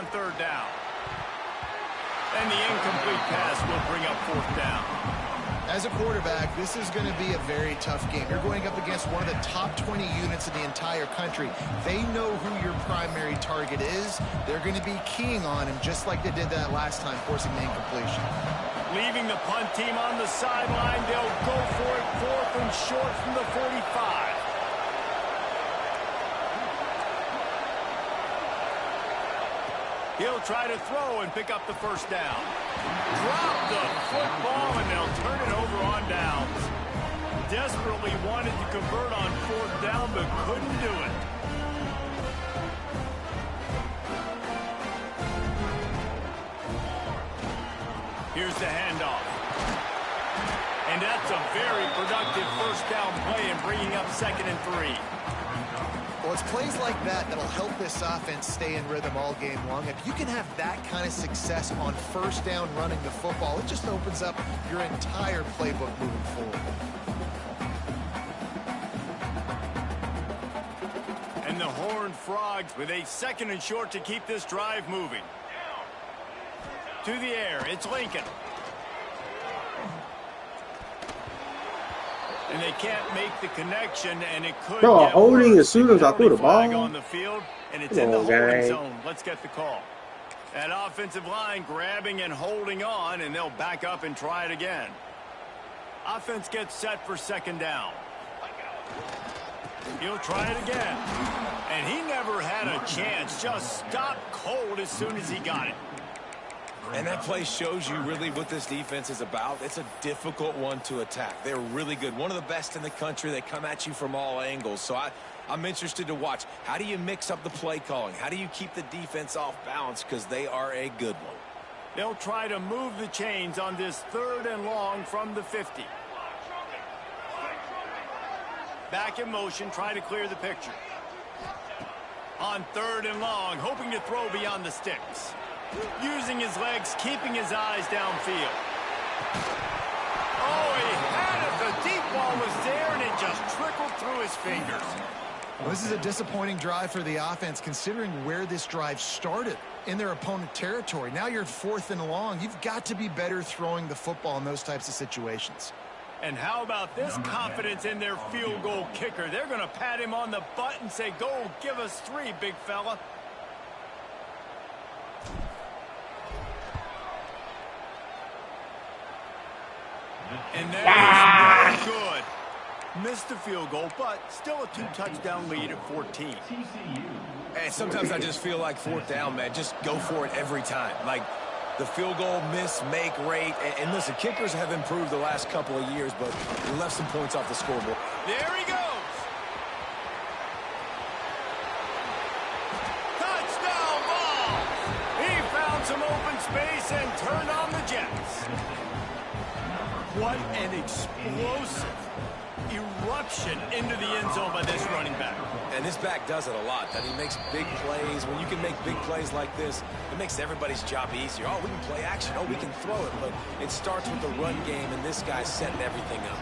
on third down. And the incomplete pass will bring up fourth down. As a quarterback, this is going to be a very tough game. You're going up against one of the top 20 units in the entire country. They know who your primary target is. They're going to be keying on him just like they did that last time, forcing the incompletion. Leaving the punt team on the sideline, they'll go for it fourth and short from the 45. He'll try to throw and pick up the first down. Drop the football, and they'll turn it over on downs. Desperately wanted to convert on fourth down, but couldn't do it. Here's the handoff. And that's a very productive first down play and bringing up 2nd and 3. Well, it's plays like that that'll help this offense stay in rhythm all game long. If you can have that kind of success on first down running the football, it just opens up your entire playbook moving forward. And the Horned Frogs with a 2nd and short to keep this drive moving. To the air, it's Lincoln. And they can't make the connection, and it could Bro, get holding worse. as soon as I threw the Flag ball. on the field, and it's Come in the on, holding guy. zone. Let's get the call. That offensive line grabbing and holding on, and they'll back up and try it again. Offense gets set for 2nd down. He'll try it again. And he never had a chance. Just stopped cold as soon as he got it. And that play shows you really what this defense is about. It's a difficult one to attack. They're really good. One of the best in the country. They come at you from all angles. So I'm interested to watch. How do you mix up the play calling? How do you keep the defense off balance? Because they are a good one. They'll try to move the chains on this 3rd and long from the 50. Back in motion, try to clear the picture. On 3rd and long, hoping to throw beyond the sticks. Using his legs, keeping his eyes downfield. Oh, he had it. The deep ball was there, and it just trickled through his fingers. Well, this is a disappointing drive for the offense, considering where this drive started in their opponent territory. Now you're 4th and long. You've got to be better throwing the football in those types of situations. And how about this confidence in their field goal kicker? They're going to pat him on the butt and say, go, give us 3, big fella. And that is no good. Missed the field goal, but still a 2-touchdown lead at 14. And sometimes I just feel like 4th down, man. Just go for it every time. Like the field goal miss, make rate. And listen, kickers have improved the last couple of years, but they left some points off the scoreboard. There he goes. Touchdown ball. He found some open space and turned on the Jets. What an explosive eruption into the end zone by this running back. And this back does it a lot. I mean, he makes big plays. When you can make big plays like this, it makes everybody's job easier. Oh, we can play action. Oh, we can throw it. But it starts with the run game, and this guy's setting everything up.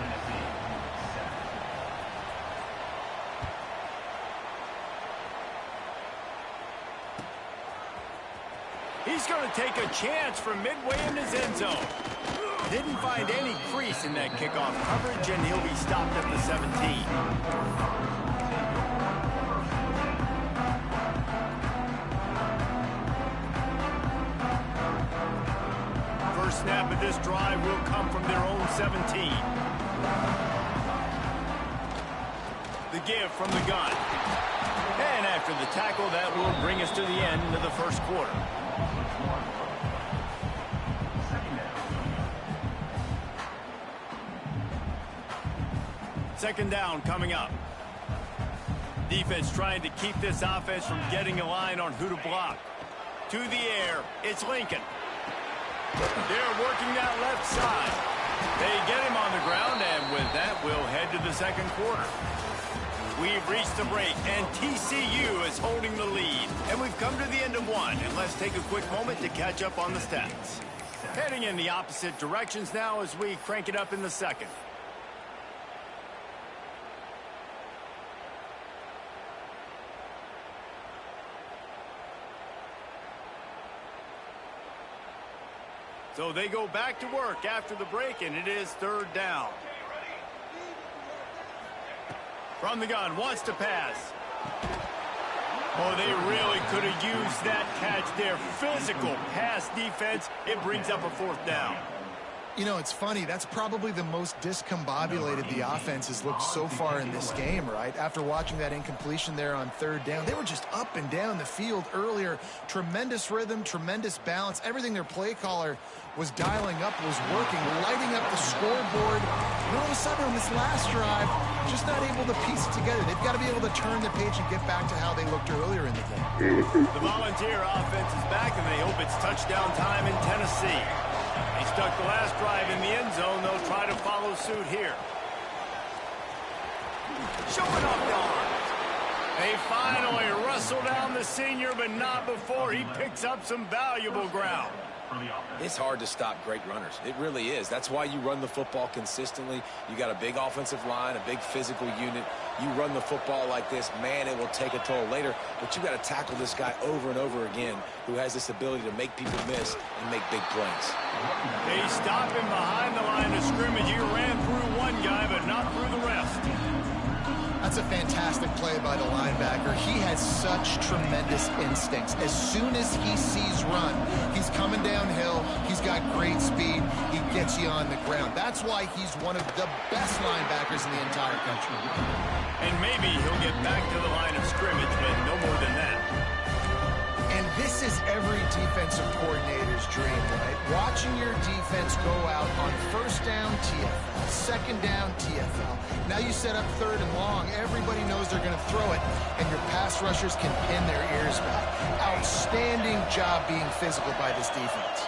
He's going to take a chance from midway in his end zone. Didn't find any crease in that kickoff coverage, and he'll be stopped at the 17. First snap of this drive will come from their own 17. The give from the gun. And after the tackle, that will bring us to the end of the first quarter. Second down coming up. Defense trying to keep this offense from getting a line on who to block. To the air, it's Lincoln. They're working that left side. They get him on the ground, and with that, we'll head to the second quarter. We've reached the break, and TCU is holding the lead. And we've come to the end of one, and let's take a quick moment to catch up on the stats. Heading in the opposite directions now as we crank it up in the second. So they go back to work after the break, and it is third down. From the gun, wants to pass. Oh, they really could have used that catch there. Physical pass defense. It brings up a fourth down. You know, it's funny. That's probably the most discombobulated the offense has looked so far in this game, right? After watching that incompletion there on third down, they were just up and down the field earlier. Tremendous rhythm, tremendous balance. Everything their play caller was dialing up was working, lighting up the scoreboard. And all of a sudden on this last drive, just not able to piece it together. They've got to be able to turn the page and get back to how they looked earlier in the game. The Volunteer offense is back, and they hope it's touchdown time in Tennessee. They stuck the last drive in the end zone. They'll try to follow suit here. Showing off the arms. They finally wrestle down the senior, but not before he picks up some valuable ground. It's hard to stop great runners. It really is. That's why you run the football consistently. You got a big offensive line, a big physical unit. You run the football like this, man, it will take a toll later. But you got to tackle this guy over and over again who has this ability to make people miss and make big plays. They stop him behind the line of scrimmage. He ran through one guy, but not through the rest. That's a fantastic play by the linebacker. He has such tremendous instincts. As soon as he sees run, he's coming downhill. He's got great speed. He gets you on the ground. That's why he's one of the best linebackers in the entire country. And maybe he'll get back to the line of scrimmage, but no more than that. And this is every defensive coordinator's dream, right? Watching your defense go out on first down, TFL, second down, TFL. Now you set up third and long. Everybody knows they're going to throw it, and your pass rushers can pin their ears back. Outstanding job being physical by this defense.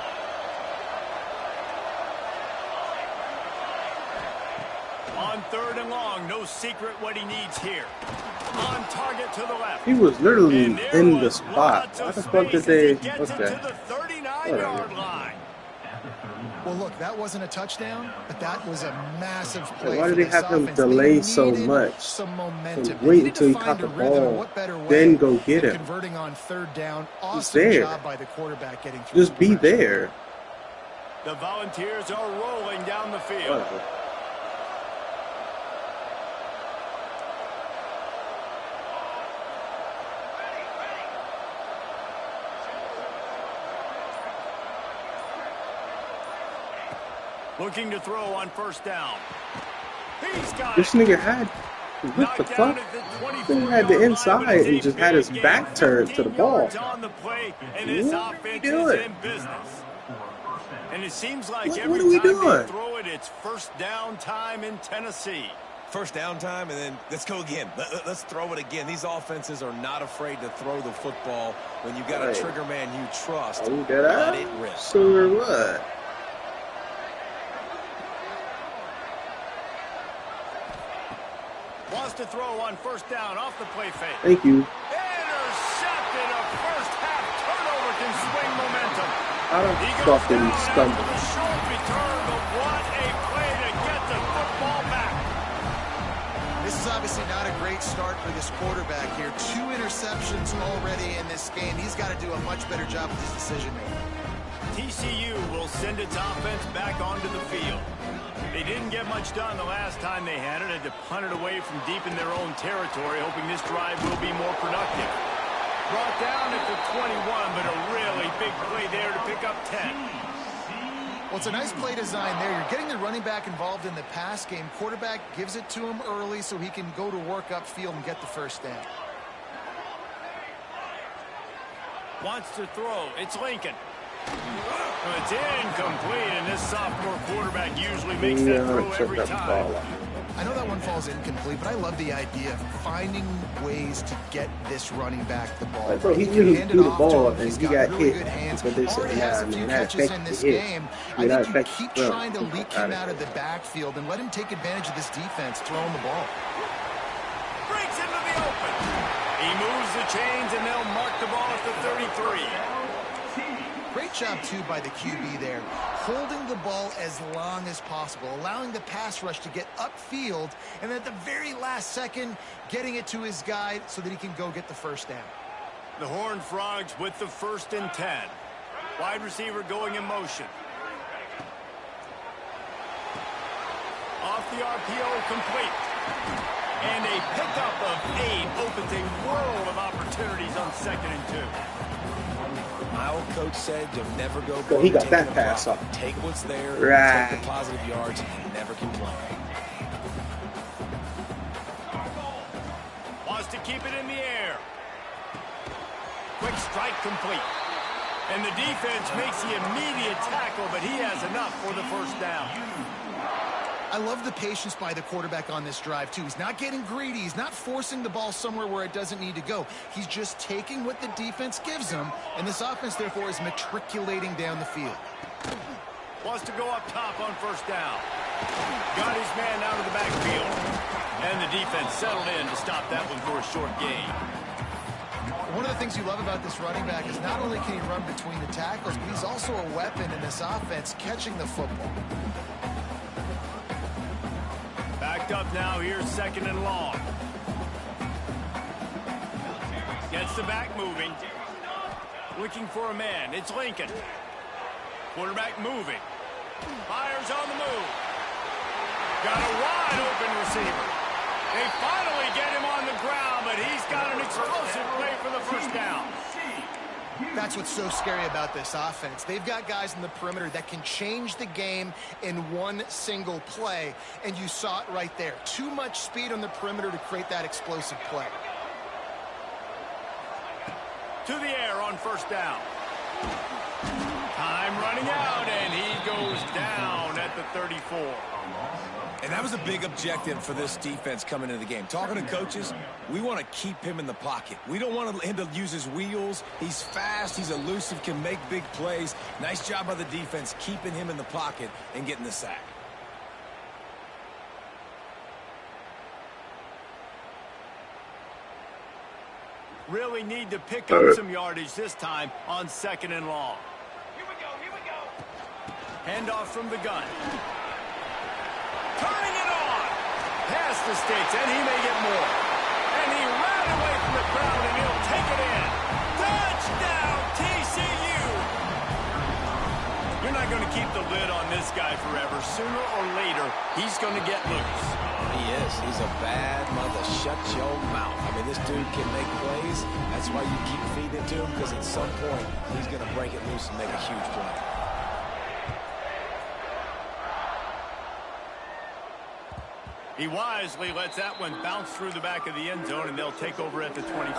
On third and long, no secret what he needs here. On target to the left. He was literally in the spot. Why the fuck did they? Okay. To the 39-yard line. Well, look, that wasn't a touchdown, but that was a massive play. Why did they have him delay so much? Some momentum. Wait until he caught the ball, then go get him. Converting on third down. Awesome job by the quarterback getting through. Just be there. The Volunteers are rolling down the field. Looking to throw on first down. He's got this nigga had, what the fuck? He had the inside and just had his back turned to the ball. On the play, and this offense is in business. And it seems like every what are we time doing? they throw it, it's first down time in Tennessee. First down time, and then let's go again. Let's throw it again. These offenses are not afraid to throw the football when you got a trigger man you trust. Let it rip. So or what? Wants to throw on first down off the play fake. Thank you. Intercepted. A first half turnover can swing momentum. I don't fucking stumble. The short return, but what a play to get the football back. This is obviously not a great start for this quarterback here. 2 interceptions already in this game. He's got to do a much better job with his decision making. TCU will send its offense back onto the field. They didn't get much done the last time they had it. Had to punt it away from deep in their own territory, hoping this drive will be more productive. Brought down at the 21, but a really big play there to pick up 10. Well, it's a nice play design there. You're getting the running back involved in the pass game. Quarterback gives it to him early so he can go to work upfield and get the first down. Wants to throw. It's Lincoln. It's incomplete, and this sophomore quarterback usually makes that throw every time. I know that one falls incomplete, but I love the idea of finding ways to get this running back the ball. Like, bro, he usually threw the ball and he got hit. But they said, nah, man, that affected the hit. I think you keep trying to leak him out of the backfield and let him take advantage of this defense throwing the ball. Breaks into the open. He moves the chains, and they'll mark the ball at the 33. Great job, too, by the QB there, holding the ball as long as possible, allowing the pass rush to get upfield, and at the very last second, getting it to his guy so that he can go get the first down. The Horned Frogs with the 1st and 10. Wide receiver going in motion. the RPO complete. And a pickup of 8 opens a world of opportunities on 2nd and 2. My old coach said you'll never go Well, he got that pass off. Take what's there, right. take the positive yards, and never complain. Wants to keep it in the air. Quick strike complete. And the defense makes the immediate tackle, but he has enough for the first down. I love the patience by the quarterback on this drive, too. He's not getting greedy. He's not forcing the ball somewhere where it doesn't need to go. He's just taking what the defense gives him, and this offense, therefore, is matriculating down the field. Wants to go up top on first down. Got his man out of the backfield. And the defense settled in to stop that one for a short gain. One of the things you love about this running back is not only can he run between the tackles, but he's also a weapon in this offense catching the football. Backed up now, here's 2nd and long. Gets the back moving. Looking for a man. It's Lincoln. Quarterback moving. Fires on the move. Got a wide open receiver. They finally get him on the ground, but he's got an explosive play for the first down. That's what's so scary about this offense. They've got guys in the perimeter that can change the game in one single play, and you saw it right there. Too much speed on the perimeter to create that explosive play. To the air on first down. Time running out, and he goes down at the 34. And that was a big objective for this defense coming into the game. Talking to coaches, we want to keep him in the pocket. We don't want him to use his wheels. He's fast, he's elusive, can make big plays. Nice job by the defense keeping him in the pocket and getting the sack. Really need to pick up some yardage this time on 2nd and long. Here we go. Handoff from the gun. Turning it on. Past the sticks, and he may get more. And he ran away from the crowd, and he'll take it in. Touchdown, TCU! You're not going to keep the lid on this guy forever. Sooner or later, he's going to get loose. He is. He's a bad mother. Shut your mouth. I mean, this dude can make plays. That's why you keep feeding it to him, because at some point, he's going to break it loose and make a huge play. He wisely lets that one bounce through the back of the end zone, and they'll take over at the 25.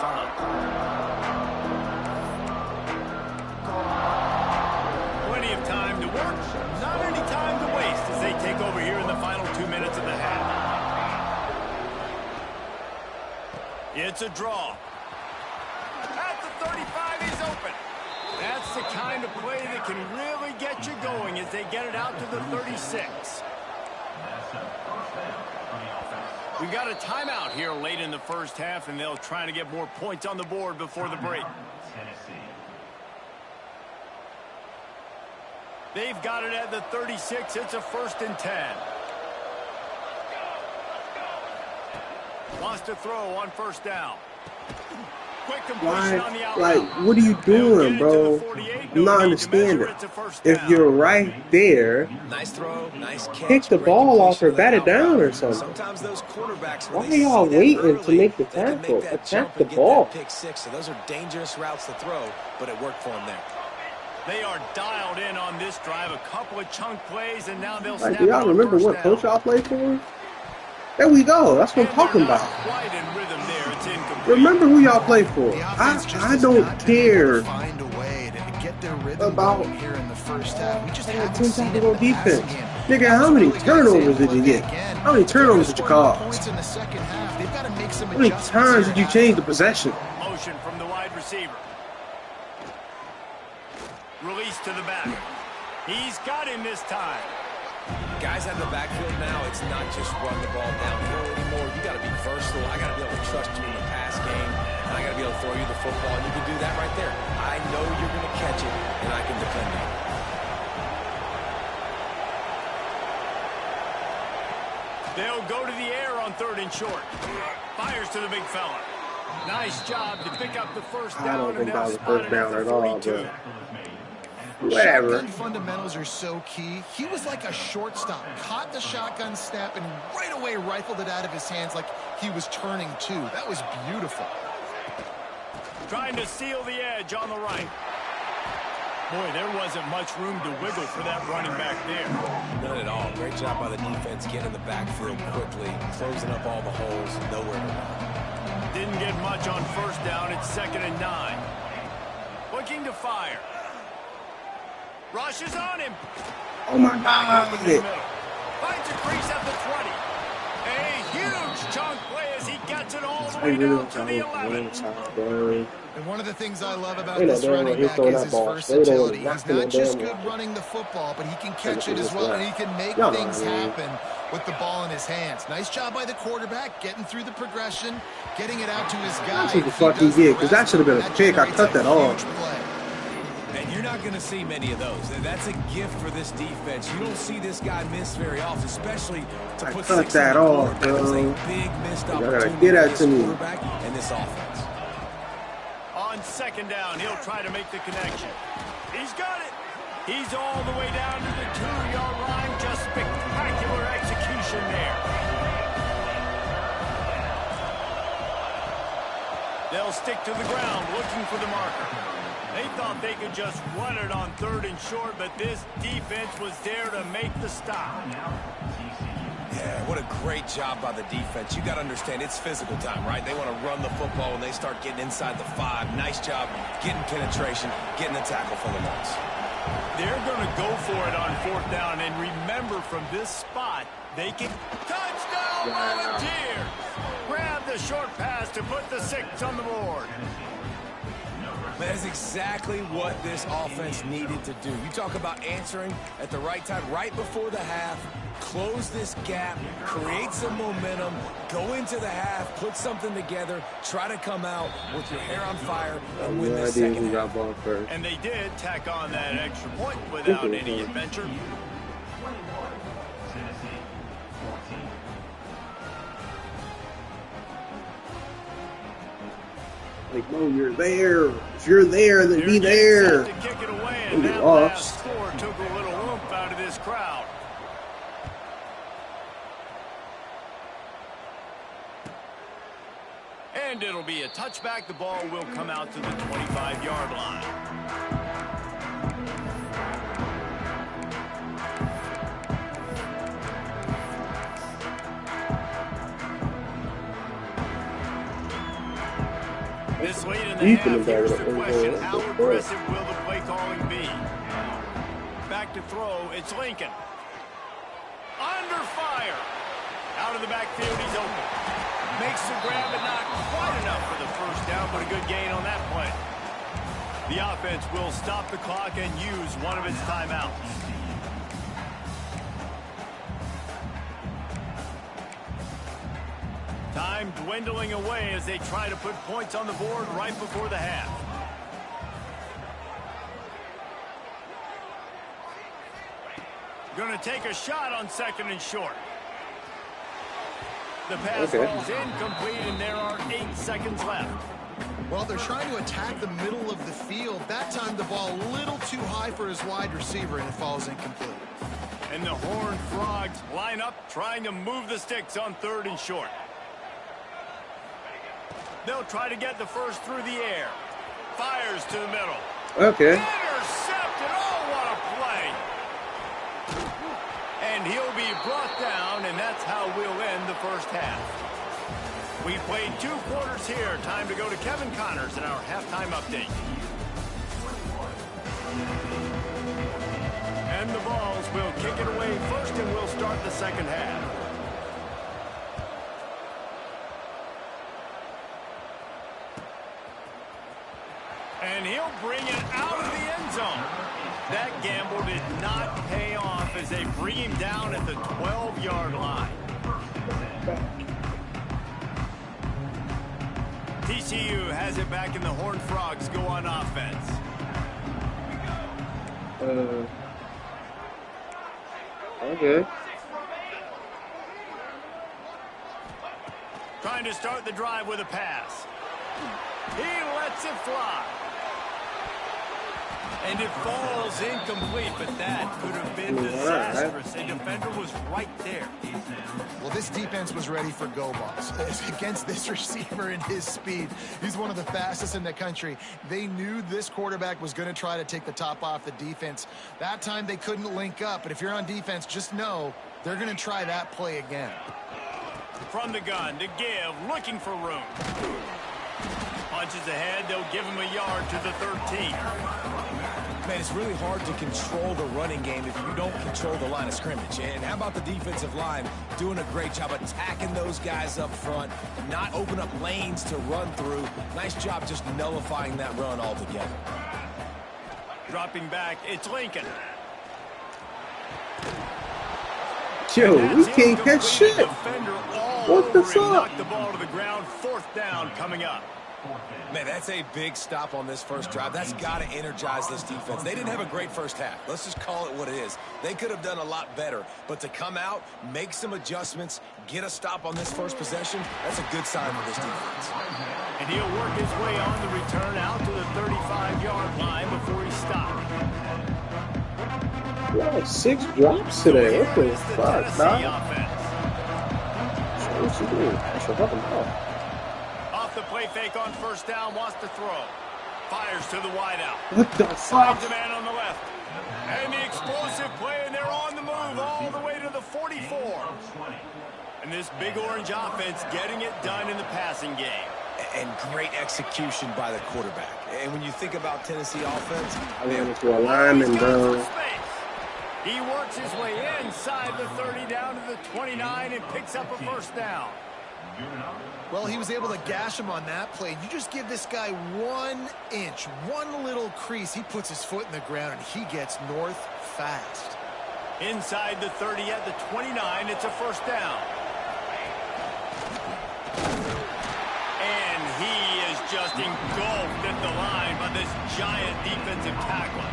Plenty of time to work, not any time to waste as they take over here in the final 2 minutes of the half. It's a draw. At the 35, he's open. That's the kind of play that can really get you going as they get it out to the 36. We got a timeout here late in the first half, and they'll try to get more points on the board before the break. They've got it at the 36. It's a 1st and 10. Wants to throw on first down. Quick completion on the outside. Like, what are you doing, bro? I'm not understanding. If you're right there, nice throw, nice catch, pick the ball off or bat it down or something. Sometimes those quarterbacks, why are y'all waiting to make the tackle? Attack the ball. Pick six. So those are dangerous routes to throw, but it worked for him there. They are dialed in on this drive. A couple of chunk plays, and now they'll like, snap. Do y'all remember what coach y'all played for? There we go. That's what I'm talking about. Quite in rhythm there. It's incomplete. Remember who y'all play for. I don't care find a way to get their rhythm about here in the first half. We just had haven't 10 seen it tackles on in the defense. past game. Nigga, how many turnovers did you get? How many turnovers did you cause? Points in the second half. They've got to make some How many times did you change the possession? Motion from the wide receiver. Release to the back. He's got him this time. Guys out of the backfield now, it's not just run the ball downhill anymore. You got to be versatile. I got to be able to trust you in the pass game, and I got to be able to throw you the football, and you can do that right there. I know you're going to catch it, and I can depend on it. They'll go to the air on 3rd and short. Fires to the big fella. Nice job to pick up the first down. I don't think that was a first down at all, but Whatever. Shotgun fundamentals are so key. He was like a shortstop, caught the shotgun snap, and right away rifled it out of his hands like he was turning two. That was beautiful. Trying to seal the edge on the right. Boy, there wasn't much room to wiggle for that running back there. None at all. Great job by the defense getting in the backfield quickly, closing up all the holes, nowhere to run. Didn't get much on first down. It's 2nd and 9. Looking to fire. Rushes on him. Oh my God. Finds a crease at the 20. A huge chunk play as he gets it all the way down to the 11. And one of the things I love about this running back is his versatility. He's not just good running the football, but he can catch it as well, and he can make things happen with the ball in his hands. Nice job by the quarterback, getting through the progression, getting it out to his guy. That's what the fuck he did, because that should have been a pick. I cut that off. And you're not going to see many of those. That's a gift for this defense. You don't see this guy miss very often, especially to put cut 6 that on the off, board. That was bro. a big missed You gotta opportunity get that for to this me. quarterback and this offense. On 2nd down, he'll try to make the connection. He's got it. He's all the way down to the 2-yard line. Just spectacular execution there. They'll stick to the ground looking for the marker. They thought they could just run it on 3rd and short, but this defense was there to make the stop. Yeah, what a great job by the defense. You got to understand, it's physical time, right? They want to run the football when they start getting inside the 5. Nice job getting penetration, getting the tackle for the loss. They're going to go for it on 4th down, and remember, from this spot, they can... Touchdown, Volunteers! Grab the short pass to put the 6 on the board. That is exactly what this offense needed to do. You talk about answering at the right time, right before the half, close this gap, create some momentum, go into the half, put something together, try to come out with your hair on fire and win this second half. And they did tack on that extra point without any adventure. Like, no, you're there. If you're there, then be there. To kick it away, and that last score took a little oomph out of this crowd. And it'll be a touchback. The ball will come out to the 25-yard line. This late in the half, here's the question, how aggressive will the play calling be? Back to throw, it's Lincoln. Under fire. Out of the backfield, he's open. Makes the grab, but not quite enough for the first down, but a good gain on that play. The offense will stop the clock and use one of its timeouts. Time dwindling away as they try to put points on the board right before the half. Going to take a shot on 2nd and short. The pass falls incomplete, and there are 8 seconds left. Well, they're trying to attack the middle of the field. That time the ball a little too high for his wide receiver, and it falls incomplete. And the Horned Frogs line up, trying to move the sticks on 3rd and short. They'll try to get the first through the air. Fires to the middle. Okay. Intercepted. Oh, what a play. And he'll be brought down, and that's how we'll end the first half. We played 2 quarters here. Time to go to Kevin Connors in our halftime update. And the Vols will kick it away first, and we'll start the second half. And he'll bring it out of the end zone. That gamble did not pay off as they bring him down at the 12-yard line. TCU has it back, and the Horned Frogs go on offense. Okay. Trying to start the drive with a pass. He lets it fly. And it falls incomplete, but that could have been disastrous. A defender was right there. Well, this defense was ready for go balls. Against this receiver and his speed, he's one of the fastest in the country. They knew this quarterback was going to try to take the top off the defense. That time they couldn't link up, but if you're on defense, just know they're going to try that play again. From the gun to give, looking for room. Punches ahead, they'll give him a yard to the 13. Man, it's really hard to control the running game if you don't control the line of scrimmage. And how about the defensive line doing a great job attacking those guys up front, not open up lanes to run through. Nice job just nullifying that run altogether. Dropping back, it's Lincoln. Yo, we can't catch shit. What the fuck? Knock the ball to the ground. 4th down coming up. Man, that's a big stop on this first drive. That's got to energize this defense. They didn't have a great first half. Let's just call it what it is. They could have done a lot better. But to come out, make some adjustments, get a stop on this first possession, that's a good sign for this defense. And he'll work his way on the return out to the 35-yard line before he stopped. Wow, 6 drops today. What the fuck, dog? What you doing? That's a fucking ball. Off the play fake on 1st down, wants to throw. Fires to the wideout. What the fuck? Finds a man on the left. And the explosive play, and they're on the move all the way to the 44. And this Big Orange offense getting it done in the passing game. And great execution by the quarterback. And when you think about Tennessee offense, I ran into a lineman, bro. He works his way inside the 30 down to the 29 and picks up a 1st down. Well, he was able to gash him on that play. You just give this guy 1 inch, one little crease. He puts his foot in the ground, and he gets north fast. Inside the 30 at the 29, it's a 1st down. And he is just engulfed at the line by this giant defensive tackle.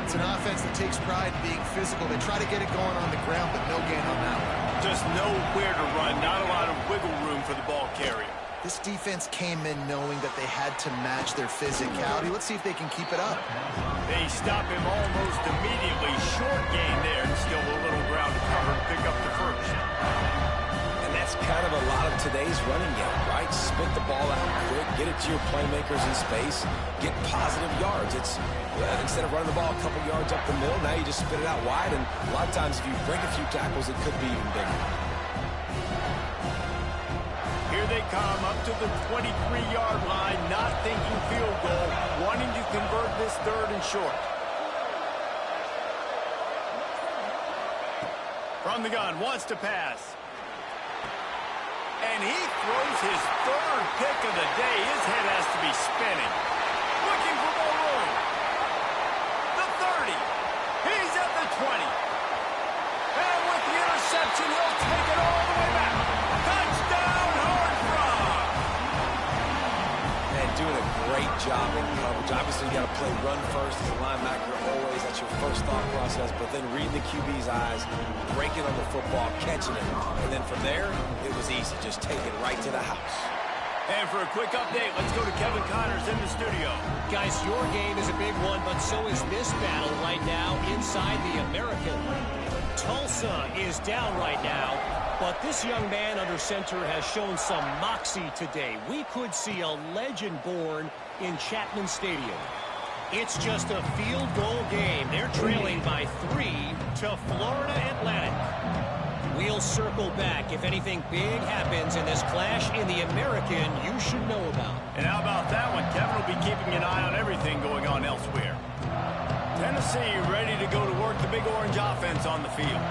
It's an offense that takes pride in being physical. They try to get it going on the ground, but no gain on that one. Just nowhere to run, not a lot of wiggle room for the ball carrier. This defense came in knowing that they had to match their physicality. Let's see if they can keep it up. They stop him almost immediately. Short gain there, and still a little ground to cover to pick up the 1st. And that's kind of a lot of today's running game, right? Spit the ball out quick, get it to your playmakers in space, get positive yards. It's instead of running the ball a couple yards up the middle, now you just spit it out wide, and a lot of times if you break a few tackles, it could be even bigger. Here they come up to the 23-yard line, not thinking field goal, wanting to convert this 3rd and short. From the gun, wants to pass. And he throws his 3rd pick of the day. His head has to be spinning. Looking for more room. The 30. He's at the 20. And with the interception, he'll take it all the way back. Touchdown, Horned Frog. And doing a great job in coverage. Obviously, you got to play run first as a linebacker always. That's your first thought process. But then reading the QB's eyes, breaking on the football, catching it. And then from there, it was easy. Just take it right to the house. And for a quick update, let's go to Kevin Connors in the studio. Guys, your game is a big one, but so is this battle right now inside the American. Tulsa is down right now, but this young man under center has shown some moxie today. We could see a legend born in Chapman Stadium. It's just a field goal game. They're trailing by 3 to Florida Atlantic. We'll circle back if anything big happens in this clash in the American you should know about. And how about that one? Kevin will be keeping an eye on everything going on elsewhere. Tennessee ready to go to work the Big Orange offense on the field.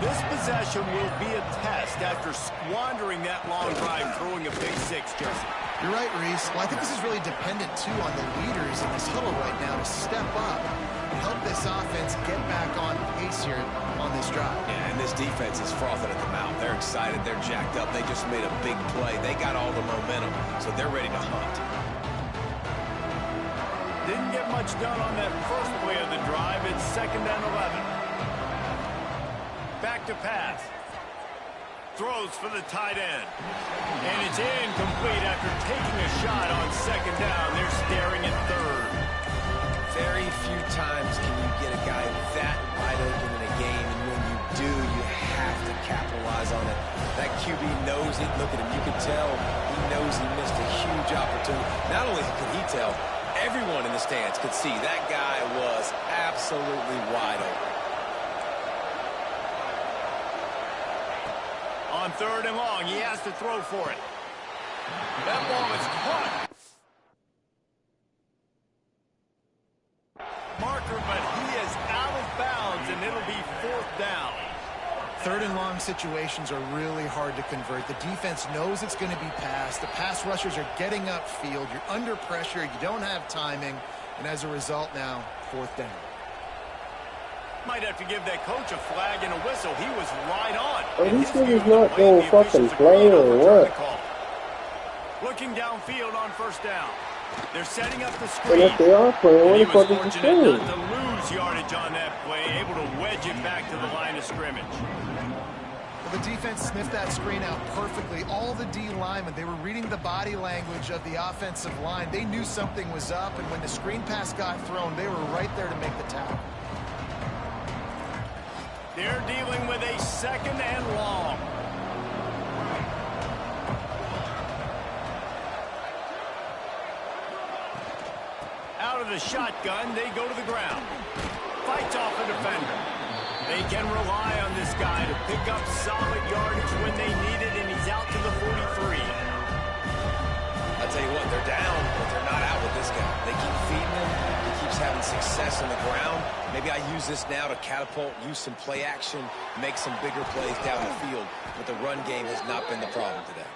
This possession will be a test after squandering that long drive throwing a pick 6, Jesse. You're right, Reese. Well, I think this is really dependent, too, on the leaders in this huddle right now to step up and help this offense get back on pace here on this drive. Yeah, and this defense is frothing at the mouth. They're excited. They're jacked up. They just made a big play. They got all the momentum, so they're ready to hunt. Didn't get much done on that first play of the drive. It's 2nd and 11. Back to pass. Throws for the tight end. And it's incomplete after taking a shot on 2nd down. They're staring at 3rd. Very few times can you get a guy that wide open in a game, and when you do, you have to capitalize on it. That QB knows it. Look at him. You can tell he knows he missed a huge opportunity. Not only could he tell, everyone in the stands could see that guy was absolutely wide open. On 3rd and long, he has to throw for it. That ball is caught. Marker, but he is out of bounds, and it'll be 4th down. 3rd and long situations are really hard to convert. The defense knows it's going to be passed. The pass rushers are getting upfield. You're under pressure. You don't have timing. And as a result now, 4th down. Might have to give that coach a flag and a whistle. He was right on. Are these niggas not going fucking play or what? Looking downfield on 1st down. They're setting up the screen. And if they are playing, what the fuck is the fortunate screen? not to lose yardage on that play, able to wedge it back to the line of scrimmage. Well, the defense sniffed that screen out perfectly. All the D linemen, they were reading the body language of the offensive line. They knew something was up, and when the screen pass got thrown, they were right there to make the tackle. They're dealing with a 2nd and long. Out of the shotgun, they go to the ground. Fights off a defender. They can rely on this guy to pick up solid yardage when they need it, and he's out to the 43. I'll tell you what, they're down, but they're not out with this guy. They keep feeding him. He keeps having success on the ground. Maybe I use this now to catapult, use some play action, make some bigger plays down the field. But the run game has not been the problem today.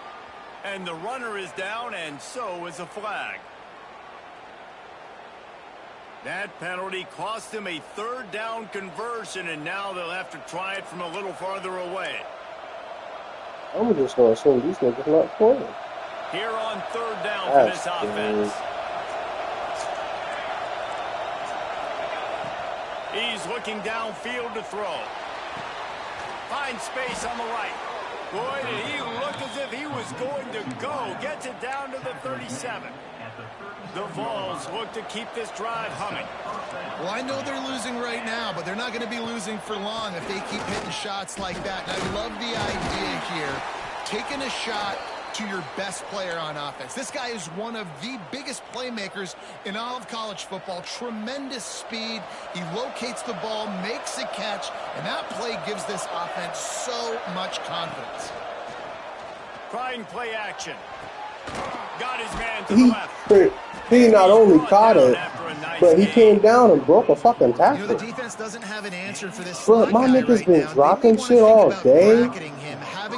And the runner is down, and so is a flag. That penalty cost them a 3rd down conversion, and now they'll have to try it from a little farther away. I'm just going to assume these niggas not playing. Here on 3rd down for this offense. He's looking downfield to throw. Finds space on the right. Boy, did he look as if he was going to go. Gets it down to the 37. The Vols look to keep this drive humming. Well, I know they're losing right now, but they're not going to be losing for long if they keep hitting shots like that. And I love the idea here, taking a shot to your best player on offense. This guy is one of the biggest playmakers in all of college football. Tremendous speed. He locates the ball, makes a catch, and that play gives this offense so much confidence. Trying play action. Got his man to the left. He not only caught it, but he came down and broke a fucking tackle. You know, the defense doesn't have an answer for this. But my nigga's been dropping shit all day.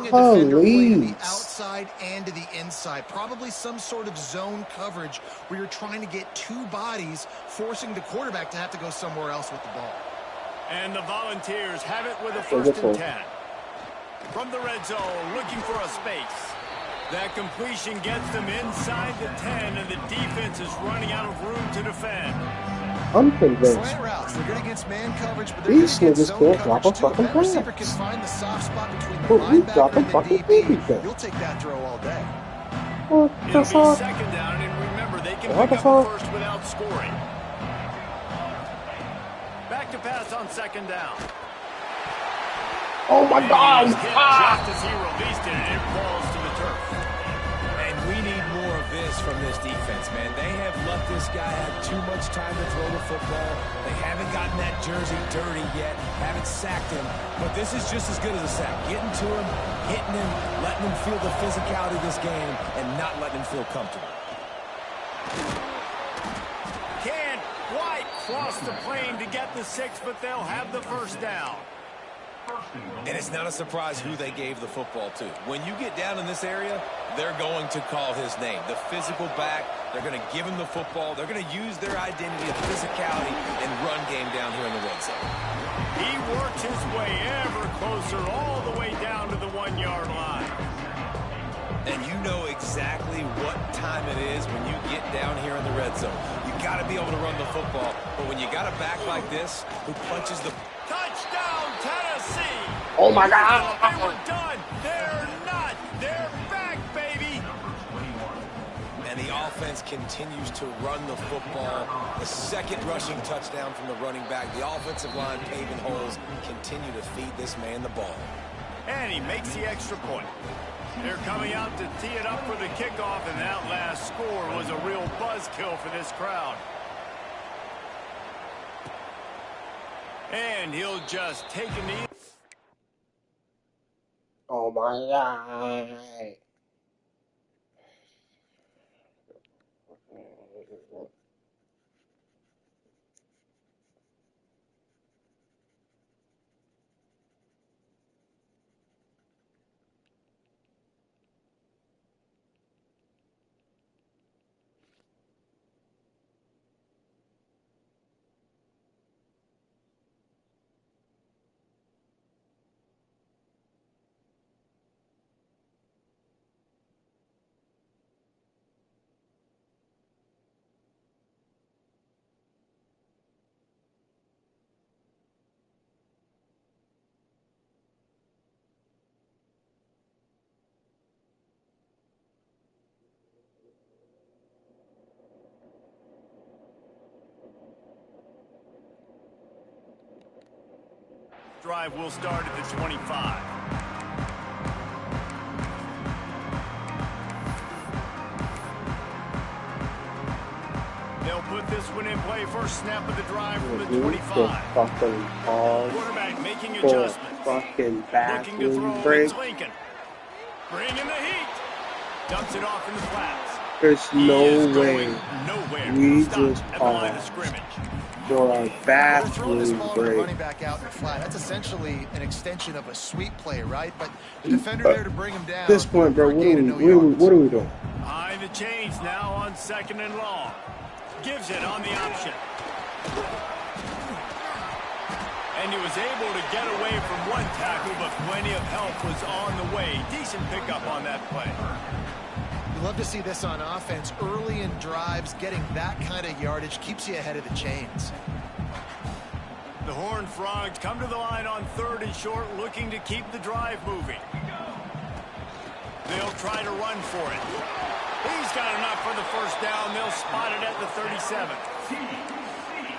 Police. Outside and to the inside. Probably some sort of zone coverage where you're trying to get 2 bodies, forcing the quarterback to have to go somewhere else with the ball. And the Volunteers have it with a 1st and 10. From the red zone, looking for a space. That completion gets them inside the 10, and the defense is running out of room to defend. I'm convinced. Slant routes, they're good against man coverage, but these niggas can't drop a fucking pass. Can find the soft spot between the But we drop a linebacker fucking and the DB. defense. You'll take that throw all day. What It'll the be fuck? 2nd down, and remember, they can What pick the up a fuck? 1st without scoring. Back to pass on 2nd down. Oh my God! Just as he released it, and it falls to the turf. And we need more of this from this defense, man. They have let this guy have too much time to throw the football. They haven't gotten that jersey dirty yet, haven't sacked him. But this is just as good as a sack. Getting to him, hitting him, letting him feel the physicality of this game, and not letting him feel comfortable. Can't quite cross the plane to get the 6, but they'll have the 1st down. And it's not a surprise who they gave the football to. When you get down in this area, they're going to call his name. The physical back, they're going to give him the football. They're going to use their identity of physicality and run game down here in the red zone. He works his way ever closer all the way down to the 1-yard line. And you know exactly what time it is when you get down here in the red zone. You got to be able to run the football. But when you got a back like this who punches the... Touchdown, Tennessee! Oh my God! They were done. They're not. They're back, baby. And the offense offense continues to run the football. The second rushing touchdown from the running back. The offensive line paving holes. Continue to feed this man the ball. And he makes the extra point. They're coming out to tee it up for the kickoff, and that last score was a real buzzkill for this crowd. And he'll just take a knee. Oh my God. Drive will start at the 25. They'll put this one in play. First snap of the drive from the 25. Quarterback making adjustments. Fucking Looking to throw break. against Lincoln. Bringing the heat. Dumps it off in the flats. There's no way we just at the line of scrimmage. For a Throwing this bathroom ball to the break. running back out in the flat. That's essentially an extension of a sweep play, right? But the defender there to bring him down. At this point, bro, for a gain of no what yards. are we doing? Behind the chains now on 2nd and long. Gives it on the option. And he was able to get away from one tackle, but plenty of help was on the way. Decent pickup on that play. You love to see this on offense. Early in drives, getting that kind of yardage keeps you ahead of the chains. The Horned Frogs come to the line on 3rd and short, looking to keep the drive moving. They'll try to run for it. He's got enough for the first down. They'll spot it at the 37.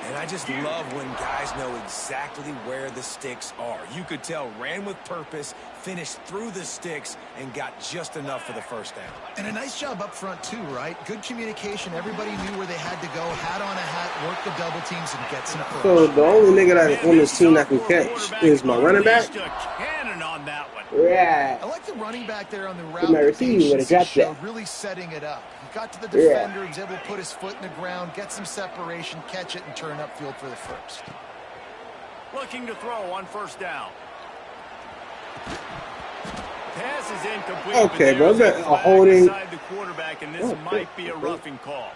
And I just love when guys know exactly where the sticks are. You could tell ran with purpose, finished through the sticks, and got just enough for the first down. And a nice job up front, too, right? Good communication. Everybody knew where they had to go. Hat on a hat, work the double teams, and get some push. So the only nigga that on this team that can catch is my running back. Cannon on that one. Yeah. I like the running back there on the route. Couldn't I receive you with a drop Showed that? really setting it up. He got to the defender, he was able to put his foot in the ground, get some separation, catch it, and turn upfield for the first. Looking to throw on 1st down. Pass is incomplete. Okay, bro, but there's a flag holding. beside the quarterback, and this might be a roughing call.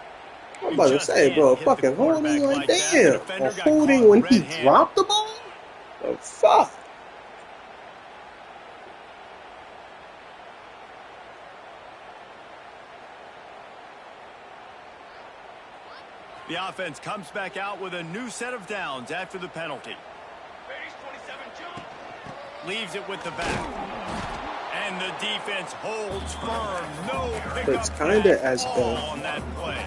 I'm about to say, bro, fucking holding like damn. A holding when he dropped the ball? The fuck? The offense comes back out with a new set of downs after the penalty. Leaves it with the back. And the defense holds firm. No pickup. It's kind of as on that play.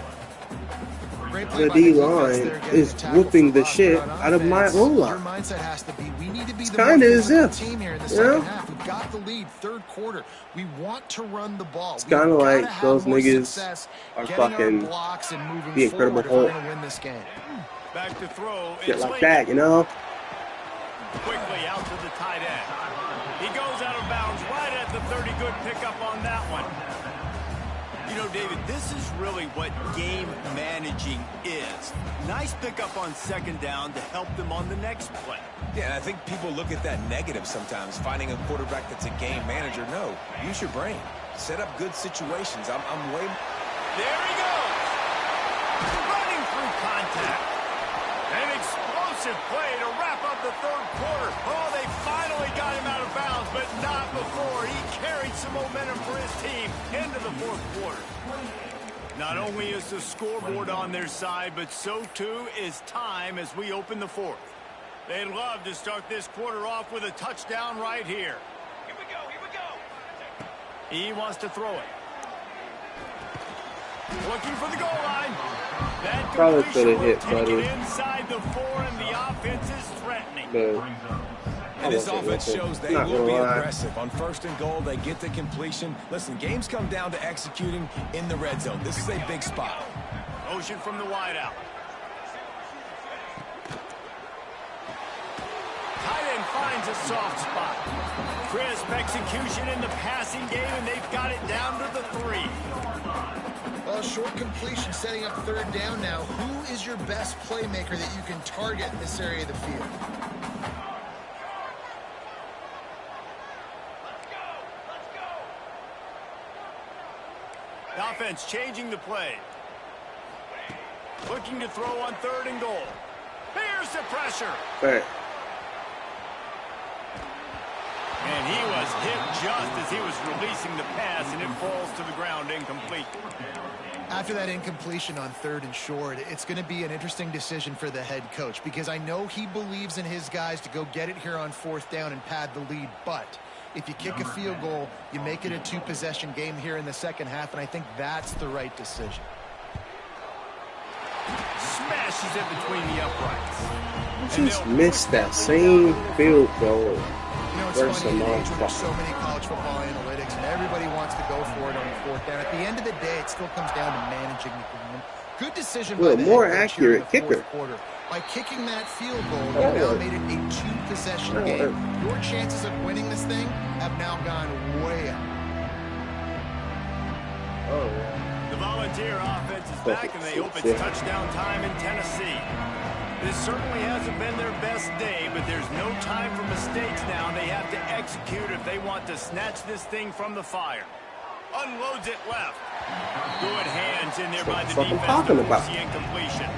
the D-line is whooping the shit out of my O-line. It's kind of as if, you know? We've got the lead, 3rd quarter. We want to run the ball. It's kind of like those niggas are fucking the Incredible Hulk. Back to throw. Shit like that, you know? Quickly out to the tight end. He goes out of bounds right at the 30. Good pickup on that one. You know, David, this is really what game managing is. Nice pickup on 2nd down to help them on the next play. Yeah, and I think people look at that negative sometimes, finding a quarterback that's a game manager. No, use your brain. Set up good situations. I'm way... There he goes. Running through contact. An explosive play to wrap up the 3rd quarter. Oh, they finally got him out of bounds, but not before. He carried some momentum for his team into the 4th quarter. Not only is the scoreboard on their side, but so too is time as we open the 4th. They'd love to start this quarter off with a touchdown right here. Here we go. He wants to throw it. Looking for the goal line. That Probably could have completion will hit, take buddy. it inside the 4, and the offense is threatening. But And this offense shows they will be aggressive. On 1st and goal, they get the completion. Listen, games come down to executing in the red zone. This is a big spot. Motion from the wideout. Tight end finds a soft spot. Crisp execution in the passing game, and they've got it down to the 3. Well, short completion setting up 3rd down now. Who is your best playmaker that you can target in this area of the field? The offense changing the play. Looking to throw on 3rd and goal. Here's the pressure. Right. And he was hit just as he was releasing the pass, and it falls to the ground incomplete. After that incompletion on 3rd and short, it's going to be an interesting decision for the head coach because I know he believes in his guys to go get it here on 4th down and pad the lead, but if you kick a field goal, you make it a 2-possession game here in the 2nd half, and I think that's the right decision. Smashes it between the uprights. Just missed that same field goal. You know, it's funny, there's so many college football analytics, and everybody wants to go for it on 4th down. At the end of the day, it still comes down to managing the game. Good decision by the more head coach here in accurate the kicker. 4th quarter. By kicking that field goal, you now made it a 2-possession game. Your chances of winning this thing have now gone way up. Oh, yeah. The Volunteer offense is back, and they hope it's touchdown time in Tennessee. This certainly hasn't been their best day, but there's no time for mistakes now. They have to execute if they want to snatch this thing from the fire. Unloads it left. Good hands in there by the defense to force the incompletion.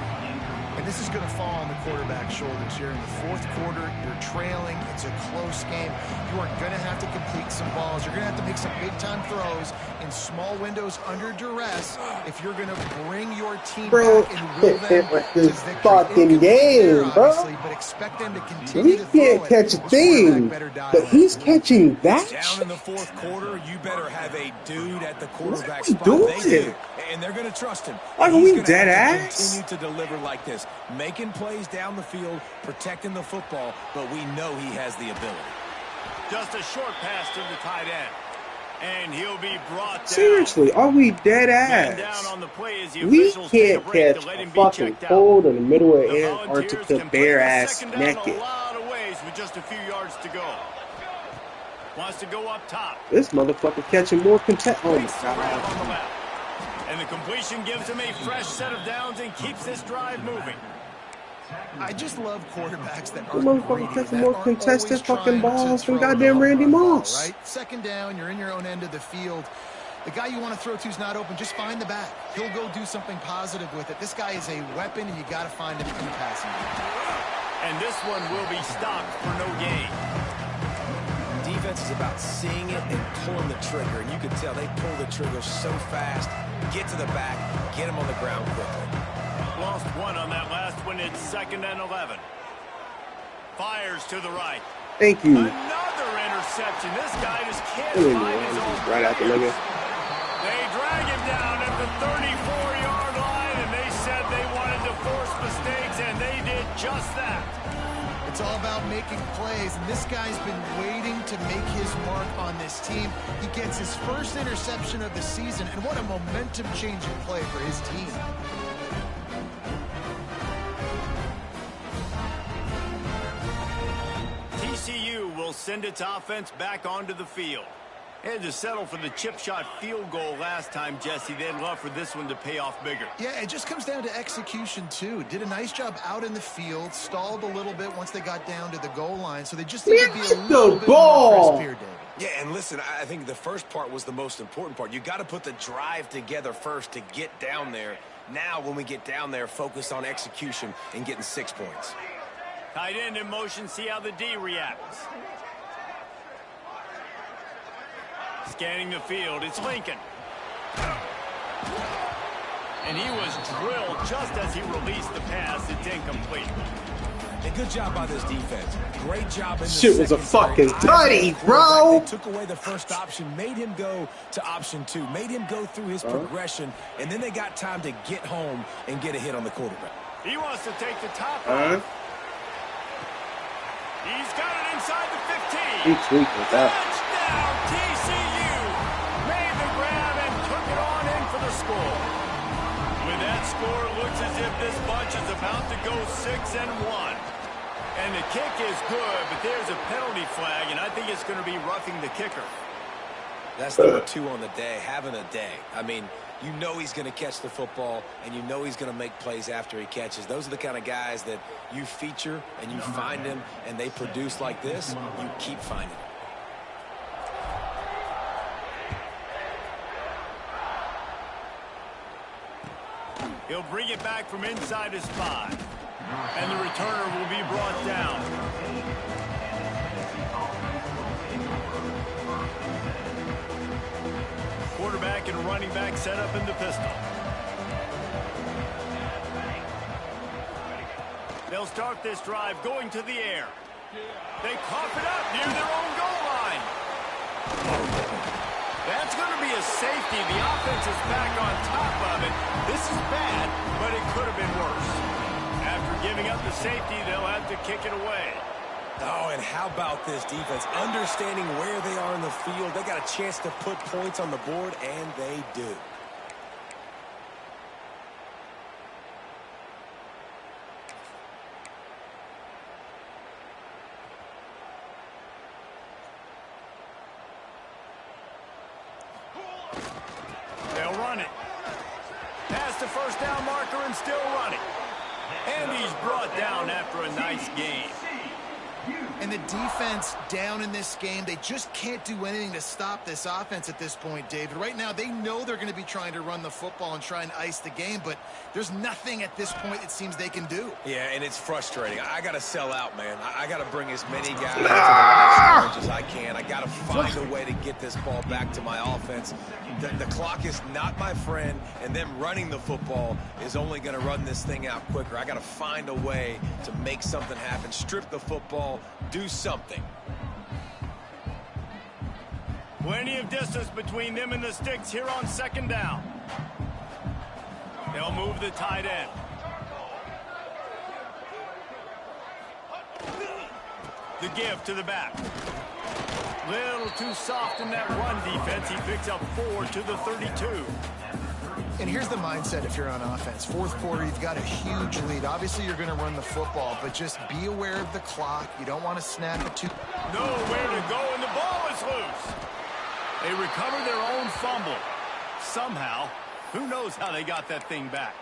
And this is going to fall on the quarterback's shoulders here in the 4th quarter. You're trailing. It's a close game. You are going to have to complete some balls. You're going to have to make some big-time throws in small windows under duress if you're going to bring your team back and will them to victory. Fucking game, bro. But expect them to continue He can't catch a thing, but he's catching that. Down in the 4th quarter, you better have a dude at the quarterback spot. They do, and they're going to trust him. Are we dead ass? Continue to deliver like this, making plays down the field, protecting the football, but we know he has the ability. Just a short pass to the tight end. And he'll be brought down. Seriously, are we dead ass? We can't catch a fucking cold in the middle of Antarctica bare ass naked. A lot of ways with just a few yards to go. Wants to go up top. This motherfucker catching more contact. Oh my god. And the completion gives him a fresh set of downs and keeps this drive moving. I just love quarterbacks that The motherfucker catching more contested fucking balls than goddamn Randy Moss. Right? 2nd down, you're in your own end of the field. The guy you want to throw to is not open. Just find the back. He'll go do something positive with it. This guy is a weapon, and you got to find him in the passing game. And this one will be stopped for no gain. Defense is about seeing it and pulling the trigger, and you can tell they pull the trigger so fast. Get to the back, get him on the ground quickly. Lost one on that last one. It's 2nd and 11. Fires to the right. Thank you. Another interception. This guy just can't find his own right out the limit. They drag him down at the 34-yard line, and they said they wanted to force mistakes, and they did just that. It's all about making plays, and this guy's been waiting to make his mark on this team. He gets his first interception of the season, and what a momentum-changing play for his team. TCU will send its offense back onto the field. Had to settle for the chip shot field goal last time, Jesse. They'd love for this one to pay off bigger. Yeah, it just comes down to execution, too. Did a nice job out in the field, stalled a little bit once they got down to the goal line, so they just need to be a little bit more crisp here, David. Yeah, and listen, I think the first part was the most important part. You got to put the drive together first to get down there. Now, when we get down there, focus on execution and getting 6 points. Tight end in motion, see how the D reacts. Scanning the field, it's Lincoln. And he was drilled just as he released the pass. It's incomplete. And Good job by this defense. Great job in the shit was a fucking tutty, bro. bro. They took away the first option, made him go to option 2, made him go through his progression, and then they got time to get home and get a hit on the quarterback. He wants to take the top off. He's got it inside the 15. He's weak with that. Touchdown, TCU. Made the grab and took it on in for the score. With that score, it looks as if this bunch is about to go 6-1. And the kick is good, but there's a penalty flag, and I think it's going to be roughing the kicker. That's number 2 on the day, having a day. I mean, you know he's going to catch the football, and you know he's going to make plays after he catches. Those are the kind of guys that you feature, and you find them, and they produce like this. You keep finding them. He'll bring it back from inside his 5. And the returner will be brought down. Quarterback and running back set up in the pistol. They'll start this drive going to the air. They cough it up near their own goal line. That's going to be a safety. The offense is back on top of it. This is bad, but it could have been worse. After giving up the safety, they'll have to kick it away. Oh, and how about this defense? Understanding where they are in the field. They got a chance to put points on the board, and they do. They'll run it. Past the first down marker and still running. And he's brought down after a nice game. And the defense down in this game, they just can't do anything to stop this offense at this point, David. Right now, they know they're going to be trying to run the football and try and ice the game, but there's nothing at this point it seems they can do. Yeah, and it's frustrating. I got to sell out, man. I got to bring as many guys to the line of scrimmage as I can. I got to find a way to get this ball back to my offense. The clock is not my friend, and them running the football is only going to run this thing out quicker. I got to find a way to make something happen, strip the football, do something. Plenty of distance between them and the sticks here on second down. They'll move the tight end. The give to the back. Little too soft in that run defense. He picks up 4 to the 32. And here's the mindset if you're on offense. Fourth quarter, you've got a huge lead. Obviously, you're going to run the football, but just be aware of the clock. You don't want to snap it too. Nowhere to go, and the ball is loose. They recover their own fumble. Somehow, who knows how they got that thing back.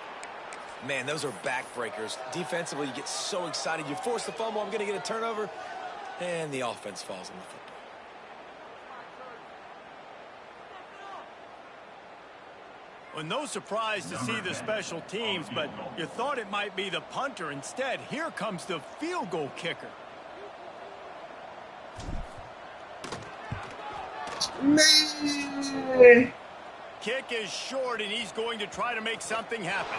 Man, those are backbreakers. Defensively, you get so excited. You force the fumble, I'm going to get a turnover, and the offense falls on the football. Well, no surprise to see the special teams, but you thought it might be the punter. Instead, here comes the field goal kicker. Man. Kick is short, and he's going to try to make something happen.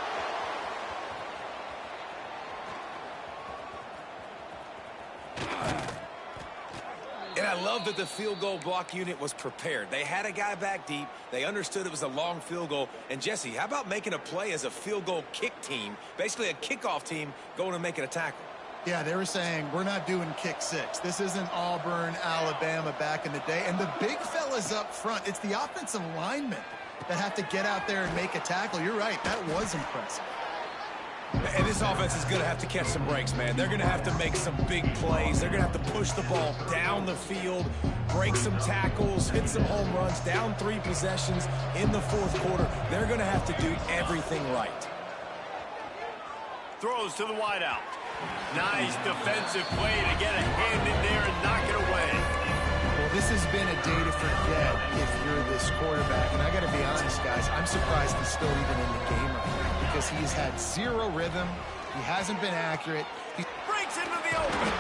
And I love that the field goal block unit was prepared. They had a guy back deep. They understood it was a long field goal. And, Jesse, how about making a play as a field goal kick team, basically a kickoff team, going and making a tackle? Yeah, they were saying, we're not doing kick 6. This isn't Auburn, Alabama back in the day. And the big fellas up front, it's the offensive linemen that have to get out there and make a tackle. You're right, that was impressive. And this offense is going to have to catch some breaks, man. They're going to have to make some big plays. They're going to have to push the ball down the field, break some tackles, hit some home runs, down 3 possessions in the fourth quarter. They're going to have to do everything right. Throws to the wideout. Nice defensive play to get a hand in there and knock it away. Well, this has been a day to forget if you're this quarterback. And I got to be honest, guys, I'm surprised he's still even in the game right now because he's had 0 rhythm. He hasn't been accurate. He breaks into the open.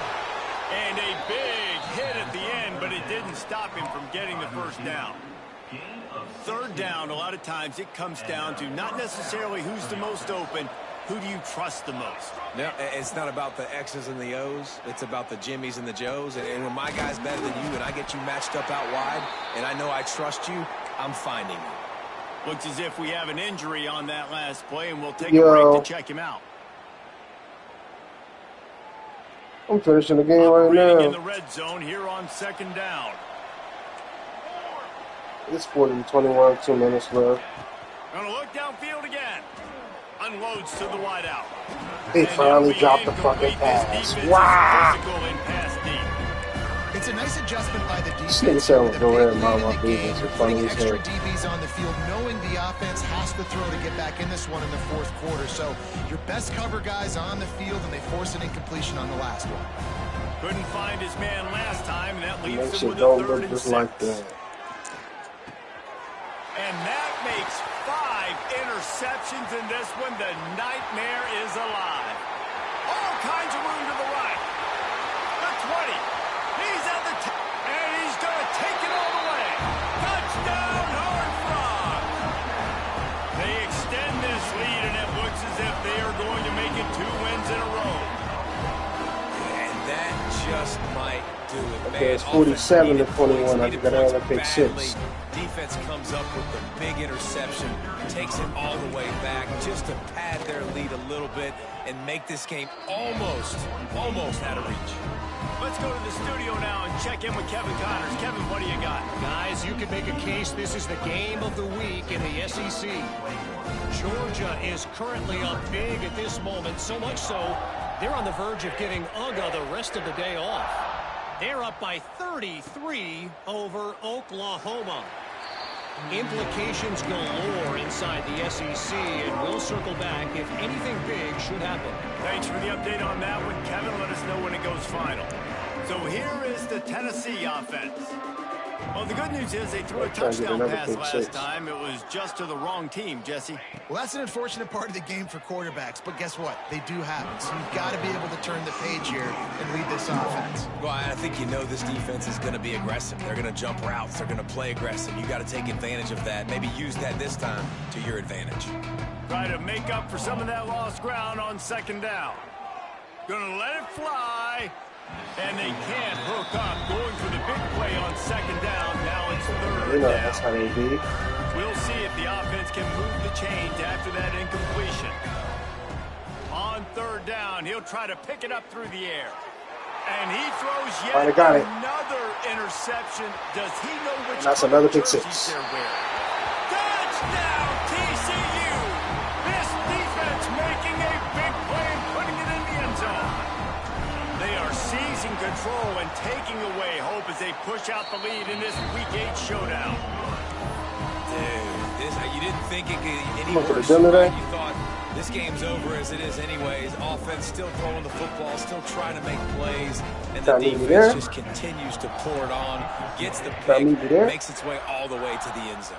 And a big hit at the end, but it didn't stop him from getting the first down. Third down, a lot of times it comes down to not necessarily who's the most open. who do you trust the most? No, it's not about the X's and the O's. It's about the Jimmys and the Joes. And when my guy's better than you and I get you matched up out wide and I know I trust you, I'm finding you. Looks as if we have an injury on that last play, and we'll take a break to check him out. I'm finishing the game right now. In the red zone here on 2nd down. It's 40-21, 2 minutes left. Gonna look downfield again. Unloads to the wideout. He finally dropped the fucking pass. Wow! It's a nice adjustment by the defense. This nigga said with a go ahead big and mind lead my in the game, business in front of putting his extra head. DBs on the field, knowing the offense has to throw to get back in this one in the 4th quarter. So your best cover guys on the field, and they force an incompletion on the last one. Couldn't find his man last time, and that leaves Makes him it with don't a 3rd look and just 6. like that. And that makes 5 interceptions in this one. The nightmare is alive. All kinds of room to the right. The 20. He's at the 10. And he's going to take it all the way. Touchdown, Horned Frogs. They extend this lead, and it looks as if they are going to make it 2 wins in a row. And that just might do it. Okay, it's Man, 47-21. I got another pick 6. Defense comes up with the big interception, takes it all the way back just to pad their lead a little bit and make this game almost out of reach. Let's go to the studio now and check in with Kevin Connors. Kevin, what do you got? Guys, you could make a case this is the game of the week in the SEC. Georgia is currently up big at this moment, so much so they're on the verge of giving UGA the rest of the day off. They're up by 33 over Oklahoma. Implications galore inside the SEC, and we'll circle back if anything big should happen. Thanks for the update on that one, Kevin. Let us know when it goes final. So here is the Tennessee offense. Well, the good news is they threw a touchdown pass last time. It was just to the wrong team, Jesse. Well, that's an unfortunate part of the game for quarterbacks, but guess what? They do have it. So you've got to be able to turn the page here and lead this offense. Well, I think you know this defense is going to be aggressive. They're going to jump routes. They're going to play aggressive. You got to take advantage of that. Maybe use that this time to your advantage. Try to make up for some of that lost ground on 2nd down. Gonna let it fly. And they can't hook up. Going for the big play on 2nd down. Now it's 3rd You know down. that's how they be. We'll see if the offense can move the chains after that incompletion. On 3rd down, he'll try to pick it up through the air. And he throws yet another interception. Does he know which That's another pick jersey 6. they're wearing? Touchdown, TCU! This defense making a big play and putting it in the end zone. They are seizing control and taking away hope as they push out the lead in this Week 8 showdown. Dude, you didn't think it could get any Come on, worse. for the dinner, You thought this game's over as it is anyways. Offense still throwing the football, still trying to make plays, and the defense just continues to pour it on, gets the pick, makes its way all the way to the end zone.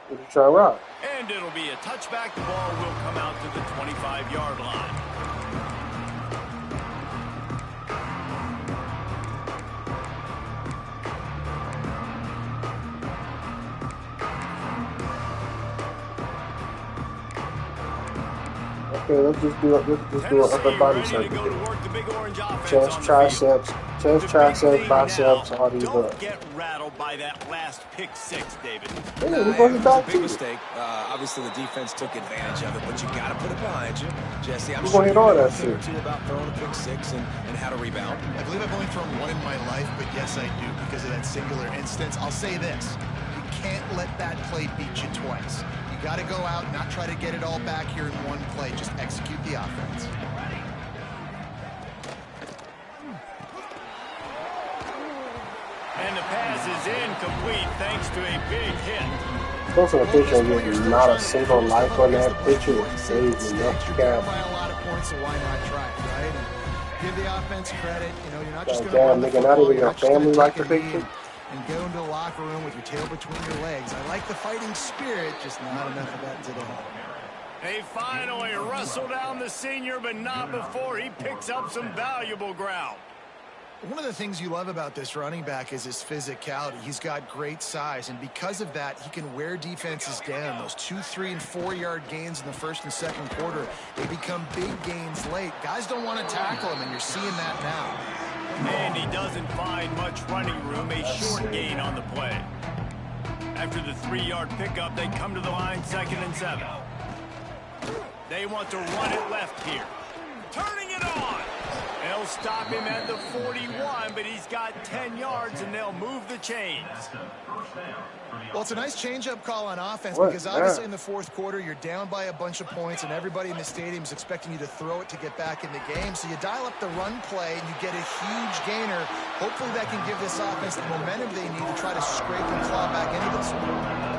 What you try to rock? And it'll be a touchback. The ball will come out to the 25-yard line. Okay, let's just do an upper body circuit. Chest, triceps, biceps, all these Don't up. get rattled by that last pick 6, David. Hey, we're going to back big to mistake. Obviously, the defense took advantage of it, but you got to put it behind you. Jesse, I'm We're sure gonna you hit all know a that thing or shit. two about throwing a pick 6 and how to rebound. I believe I've only thrown one in my life, but yes, I do because of that singular instance. I'll say this. You can't let that play beat you twice. You got to go out, not try to get it all back here in one play. Just execute the offense. And the pass is incomplete thanks to a big hit. Posting a picture and getting not a single like on that picture is crazy. Enough By a lot of points, so why not try it, right? And give the offense credit. You know, you're not just going to run the nigga, not football, even you're your not just gonna family like tuck the it in picture. and go into the locker room with your tail between your legs. I like the fighting spirit, just not enough of that today. They finally wrestle down the senior, but not before he picks up some valuable ground. One of the things you love about this running back is his physicality. He's got great size, and because of that, he can wear defenses down. Those 2, 3, and 4-yard gains in the first and second quarter, they become big gains late. Guys don't want to tackle him, and you're seeing that now. And he doesn't find much running room, a short gain on the play. After the 3-yard pickup, they come to the line 2nd and 7. They want to run it left here. Turning it on. They'll stop him at the 41, but he's got 10 yards, and they'll move the chains. Well, it's a nice change-up call on offense because obviously in the fourth quarter, you're down by a bunch of points, and everybody in the stadium is expecting you to throw it to get back in the game. So you dial up the run play, and you get a huge gainer. Hopefully that can give this offense the momentum they need to try to scrape and claw back into this one.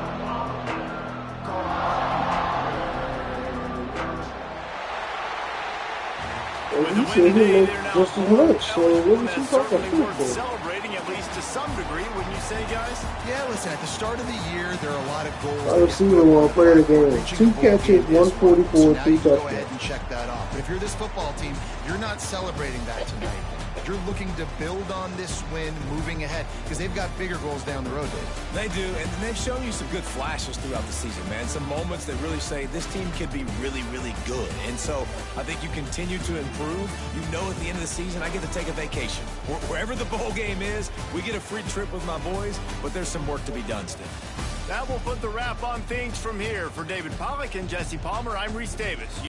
Well, he said he looked just as much, so what was he talking about for? Celebrating at least to some degree, wouldn't you say, guys? Yeah, listen, at the start of the year, there are a lot of goals. I receiver one player of the game. 2 catches, 144, 3 touchdowns. Go ahead and check that off. But if you're this football team, you're not celebrating that tonight. You're looking to build on this win moving ahead because they've got bigger goals down the road, Dave. They do, and they've shown you some good flashes throughout the season, man. Some moments that really say this team could be really, really good. And so I think you continue to improve. You know at the end of the season, I get to take a vacation. Wherever the bowl game is, we get a free trip with my boys, but there's some work to be done still. That will put the wrap on things from here. For David Pollack and Jesse Palmer, I'm Reese Davis.